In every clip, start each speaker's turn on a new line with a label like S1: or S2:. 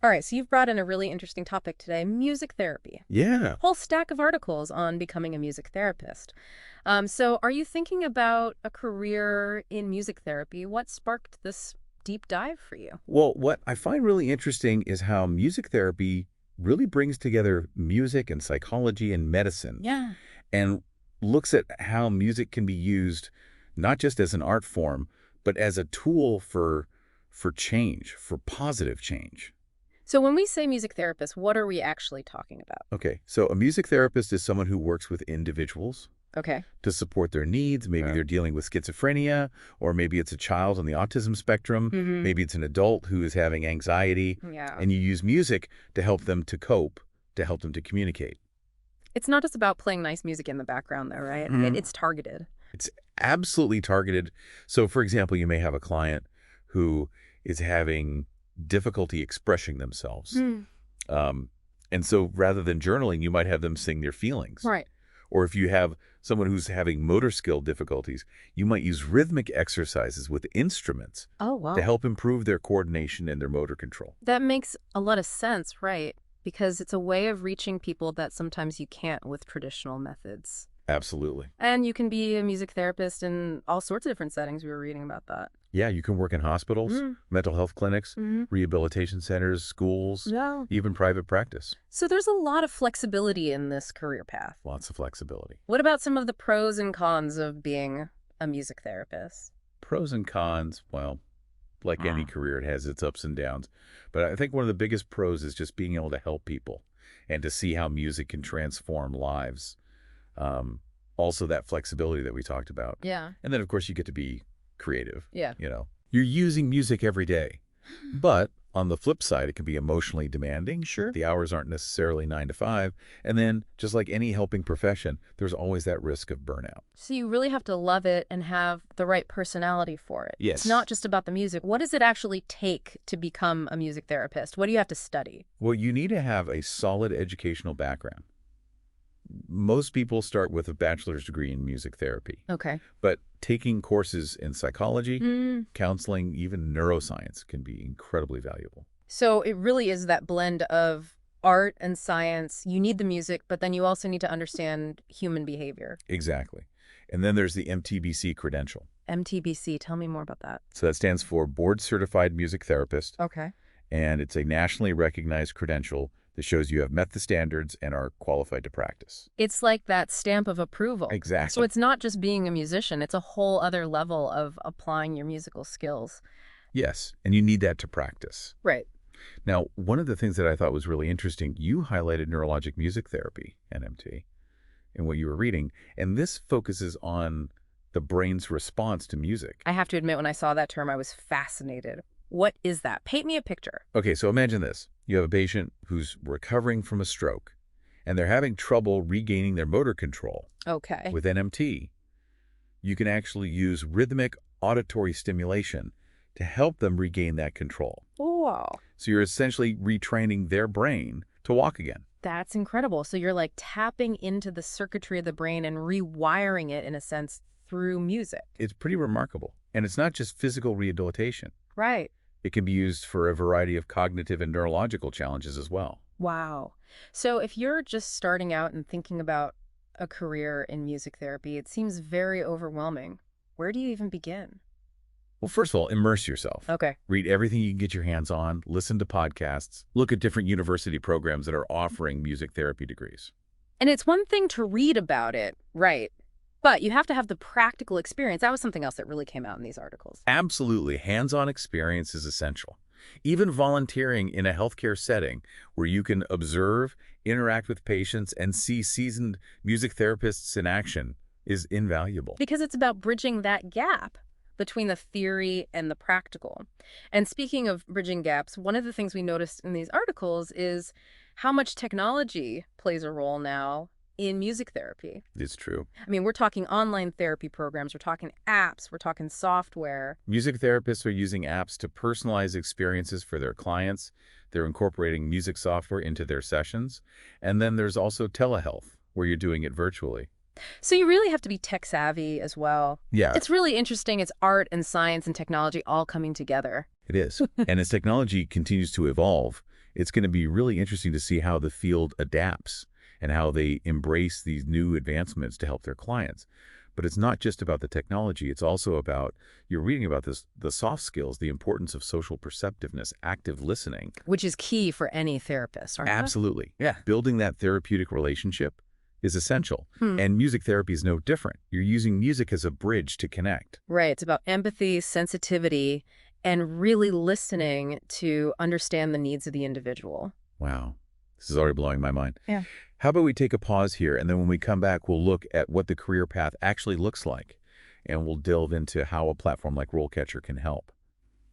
S1: All right, so you've brought in a really interesting topic today, music therapy.
S2: Yeah.
S1: Whole stack of articles on becoming a music therapist. So are you thinking about a career in music therapy? What sparked this deep dive for you?
S2: Well, what I find really interesting is how music therapy really brings together music and psychology and medicine
S1: Yeah.
S2: and looks at how music can be used not just as an art form, but as a tool for change, for positive change.
S1: So when we say music therapist, what are we actually talking about?
S2: Okay, so a music therapist is someone who works with individuals
S1: Okay.
S2: to support their needs. Maybe they're dealing with schizophrenia, or maybe it's a child on the autism spectrum.
S1: Mm-hmm.
S2: Maybe it's an adult who is having anxiety,
S1: Yeah.
S2: and you use music to help them to cope, to help them to communicate.
S1: It's not just about playing nice music in the background, though, right? It's targeted.
S2: It's absolutely targeted. So, for example, you may have a client who is having difficulty expressing themselves.
S1: Hmm.
S2: Um, and so rather than journaling, you might have them sing their feelings.
S1: Right.
S2: Or if you have someone who's having motor skill difficulties, you might use rhythmic exercises with instruments
S1: Oh,
S2: to
S1: wow.
S2: help improve their coordination and their motor control.
S1: That makes a lot of sense, right? Because it's a way of reaching people that sometimes you can't with traditional methods.
S2: Absolutely.
S1: And you can be a music therapist in all sorts of different settings. We were reading about that.
S2: Yeah, you can work in hospitals,
S1: Mm.
S2: mental health clinics,
S1: Mm-hmm.
S2: rehabilitation centers, schools,
S1: Yeah.
S2: even private practice.
S1: So there's a lot of flexibility in this career path.
S2: Lots of flexibility.
S1: What about some of the pros and cons of being a music therapist?
S2: Pros and cons, well, like any career, it has its ups and downs. But I think one of the biggest pros is just being able to help people and to see how music can transform lives. Also, that flexibility that we talked about.
S1: Yeah.
S2: And then, of course, you get to be creative.
S1: Yeah.
S2: You're using music every day. But on the flip side, it can be emotionally demanding.
S1: Sure.
S2: The hours aren't necessarily 9 to 5. And then, just like any helping profession, there's always that risk of burnout.
S1: So you really have to love it and have the right personality for it.
S2: Yes.
S1: It's not just about the music. What does it actually take to become a music therapist? What do you have to study?
S2: Well, you need to have a solid educational background. Most people start with a bachelor's degree in music therapy,
S1: Okay.
S2: but taking courses in psychology,
S1: Mm.
S2: counseling, even neuroscience can be incredibly valuable.
S1: So it really is that blend of art and science. You need the music, but then you also need to understand human behavior.
S2: Exactly. And then there's the MTBC credential.
S1: MTBC, tell me more about that.
S2: So that stands for Board Certified Music Therapist,
S1: Okay.
S2: and it's a nationally recognized credential that shows you have met the standards and are qualified to practice.
S1: It's like that stamp of approval.
S2: Exactly.
S1: So it's not just being a musician, it's a whole other level of applying your musical skills.
S2: Yes, and you need that to practice.
S1: Right.
S2: Now, one of the things that I thought was really interesting, you highlighted neurologic music therapy, NMT, in what you were reading, and this focuses on the brain's response to music.
S1: I have to admit, when I saw that term, I was fascinated. What is that? Paint me a picture.
S2: Okay, so imagine this. You have a patient who's recovering from a stroke, and they're having trouble regaining their motor control.
S1: Okay.
S2: With NMT, you can actually use rhythmic auditory stimulation to help them regain that control.
S1: Wow.
S2: So you're essentially retraining their brain to walk again.
S1: That's incredible. So you're like tapping into the circuitry of the brain and rewiring it, in a sense, through music.
S2: It's pretty remarkable. And it's not just physical rehabilitation.
S1: Right.
S2: It can be used for a variety of cognitive and neurological challenges as well.
S1: Wow. So if you're just starting out and thinking about a career in music therapy, it seems very overwhelming. Where do you even begin?
S2: Well, first of all, immerse yourself.
S1: Okay.
S2: Read everything you can get your hands on, listen to podcasts, look at different university programs that are offering music therapy degrees.
S1: And it's one thing to read about it, right? But you have to have the practical experience. That was something else that really came out in these articles.
S2: Absolutely, hands-on experience is essential. Even volunteering in a healthcare setting where you can observe, interact with patients, and see seasoned music therapists in action is invaluable.
S1: Because it's about bridging that gap between the theory and the practical. And speaking of bridging gaps, one of the things we noticed in these articles is how much technology plays a role now in music therapy.
S2: It's true.
S1: I mean, we're talking online therapy programs, we're talking apps, we're talking software.
S2: Music therapists are using apps to personalize experiences for their clients. They're incorporating music software into their sessions. And then there's also telehealth, where you're doing it virtually.
S1: So you really have to be tech savvy as well.
S2: Yeah,
S1: It's really interesting. It's art and science and technology all coming together.
S2: it is. And as technology continues to evolve, It's going to be really interesting to see how the field adapts and how they embrace these new advancements to help their clients. But it's not just about the technology. It's also about, you're reading about this, the soft skills, the importance of social perceptiveness, active listening.
S1: Which is key for any therapist, aren't they?
S2: Absolutely.
S1: Yeah.
S2: Building that therapeutic relationship is essential.
S1: Hmm.
S2: And music therapy is no different. You're using music as a bridge to connect.
S1: Right. It's about empathy, sensitivity, and really listening to understand the needs of the individual.
S2: Wow. This is already blowing my mind.
S1: Yeah.
S2: How about we take a pause here, and then when we come back, we'll look at what the career path actually looks like, and we'll delve into how a platform like RoleCatcher can help.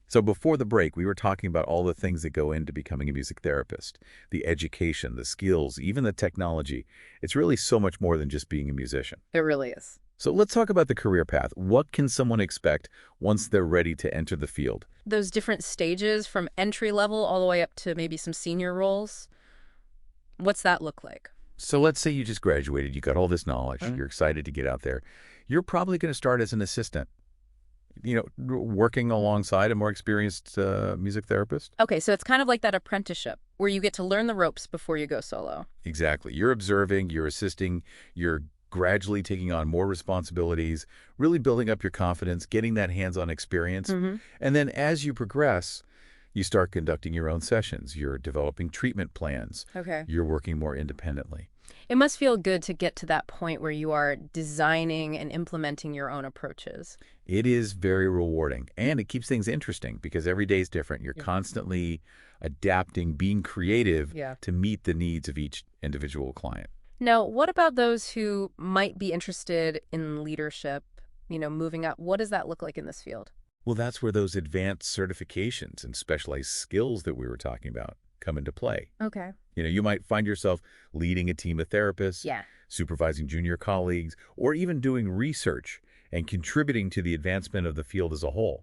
S2: So before the break, we were talking about all the things that go into becoming a music therapist, the education, the skills, even the technology. It's really so much more than just being a musician.
S1: It really is.
S2: So let's talk about the career path. What can someone expect once they're ready to enter the field?
S1: Those different stages from entry level all the way up to maybe some senior roles. What's that look like?
S2: So let's say you just graduated, you got all this knowledge, you're excited to get out there. You're probably going to start as an assistant, working alongside a more experienced music therapist.
S1: Okay, so it's kind of like that apprenticeship where you get to learn the ropes before you go solo.
S2: Exactly. You're observing, you're assisting, you're gradually taking on more responsibilities, really building up your confidence, getting that hands-on experience.
S1: Mm-hmm.
S2: And then as you progress, you start conducting your own sessions. You're developing treatment plans.
S1: Okay.
S2: You're working more independently.
S1: It must feel good to get to that point where you are designing and implementing your own approaches.
S2: It is very rewarding, and it keeps things interesting because every day is different. You're constantly adapting, being creative to meet the needs of each individual client.
S1: Now, what about those who might be interested in leadership, moving up? What does that look like in this field?
S2: Well, that's where those advanced certifications and specialized skills that we were talking about come into play.
S1: Okay.
S2: You might find yourself leading a team of therapists, supervising junior colleagues, or even doing research and contributing to the advancement of the field as a whole.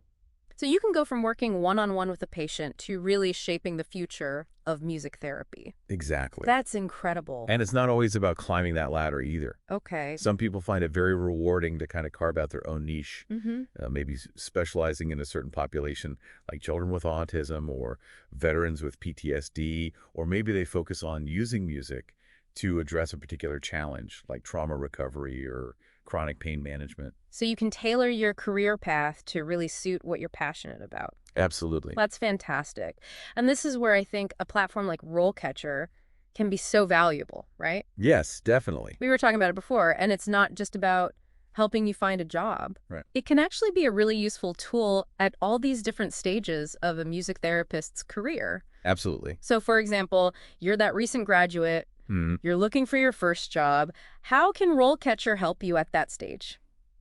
S1: So you can go from working one-on-one with a patient to really shaping the future of music therapy.
S2: Exactly.
S1: That's incredible.
S2: And it's not always about climbing that ladder either.
S1: Okay.
S2: Some people find it very rewarding to kind of carve out their own niche,
S1: Mm-hmm.
S2: maybe specializing in a certain population, like children with autism or veterans with PTSD, or maybe they focus on using music to address a particular challenge, like trauma recovery or chronic pain management.
S1: So you can tailor your career path to really suit what you're passionate about.
S2: Absolutely.
S1: That's fantastic. And this is where I think a platform like RoleCatcher can be so valuable, right?
S2: Yes, definitely.
S1: We were talking about it before, and it's not just about helping you find a job.
S2: Right.
S1: It can actually be a really useful tool at all these different stages of a music therapist's career.
S2: Absolutely.
S1: So, for example, you're that recent graduate, you're looking for your first job. How can RoleCatcher help you at that stage?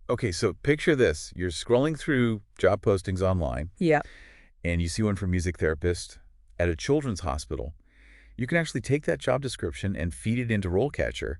S2: Okay, so picture this. You're scrolling through job postings online, and you see one for music therapist at a children's hospital. You can actually take that job description and feed it into RoleCatcher,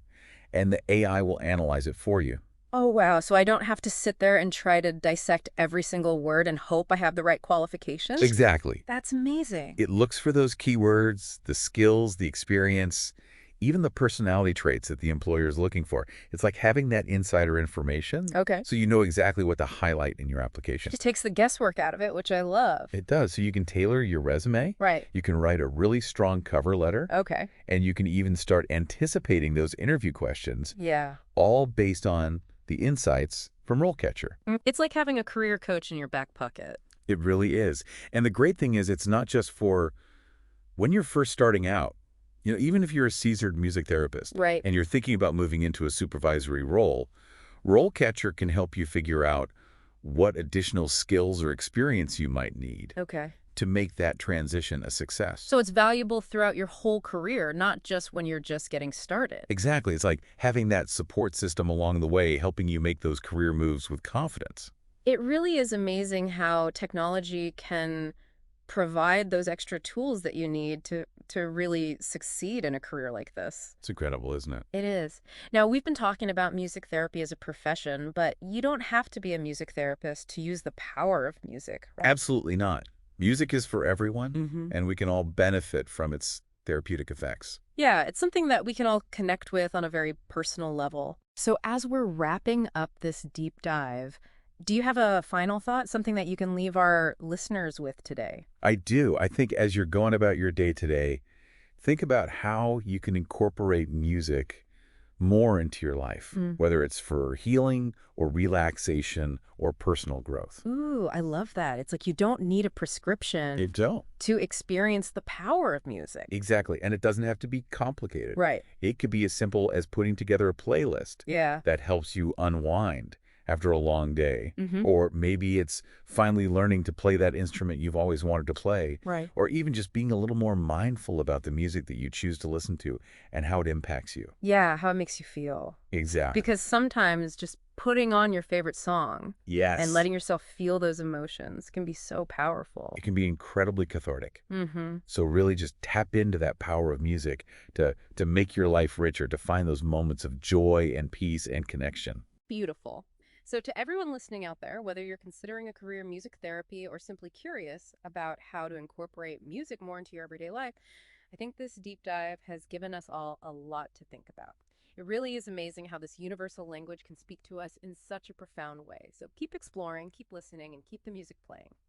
S2: and the AI will analyze it for you.
S1: Oh, wow. So I don't have to sit there and try to dissect every single word and hope I have the right qualifications?
S2: Exactly.
S1: That's amazing.
S2: It looks for those keywords, the skills, the experience, even the personality traits that the employer is looking for. It's like having that insider information.
S1: Okay.
S2: So you know exactly what to highlight in your application.
S1: Just takes the guesswork out of it, which I love.
S2: It does. So you can tailor your resume.
S1: Right.
S2: You can write a really strong cover letter.
S1: Okay.
S2: And you can even start anticipating those interview questions.
S1: Yeah.
S2: All based on the insights from RoleCatcher.
S1: It's like having a career coach in your back pocket.
S2: It really is. And the great thing is it's not just for when you're first starting out. Even if you're a seasoned music therapist and you're thinking about moving into a supervisory role, RoleCatcher can help you figure out what additional skills or experience you might need to make that transition a success.
S1: So it's valuable throughout your whole career, not just when you're just getting started.
S2: Exactly. It's like having that support system along the way, helping you make those career moves with confidence.
S1: It really is amazing how technology can provide those extra tools that you need to really succeed in a career like this.
S2: It's incredible, isn't it?
S1: It is. Now, we've been talking about music therapy as a profession, but you don't have to be a music therapist to use the power of music, right?
S2: Absolutely not. Music is for everyone, and we can all benefit from its therapeutic effects.
S1: Yeah, it's something that we can all connect with on a very personal level. So as we're wrapping up this deep dive, Do you have a final thought, something that you can leave our listeners with today?
S2: I do. I think as you're going about your day today, think about how you can incorporate music more into your life,
S1: Mm.
S2: whether it's for healing or relaxation or personal growth.
S1: Ooh, I love that. It's like you don't need a prescription
S2: It don't.
S1: to experience the power of music.
S2: Exactly. And it doesn't have to be complicated.
S1: Right.
S2: It could be as simple as putting together a playlist
S1: Yeah.
S2: that helps you unwind after a long day.
S1: Mm-hmm.
S2: Or maybe it's finally learning to play that instrument you've always wanted to play.
S1: Right.
S2: Or even just being a little more mindful about the music that you choose to listen to and how it impacts you.
S1: Yeah, how it makes you feel.
S2: Exactly.
S1: Because sometimes just putting on your favorite song and
S2: Yes.
S1: letting yourself feel those emotions can be so powerful.
S2: It can be incredibly cathartic.
S1: Mm-hmm.
S2: So really just tap into that power of music to make your life richer, to find those moments of joy and peace and connection.
S1: Beautiful. So, to everyone listening out there, whether you're considering a career in music therapy or simply curious about how to incorporate music more into your everyday life, I think this deep dive has given us all a lot to think about. It really is amazing how this universal language can speak to us in such a profound way. So, keep exploring, keep listening, and keep the music playing.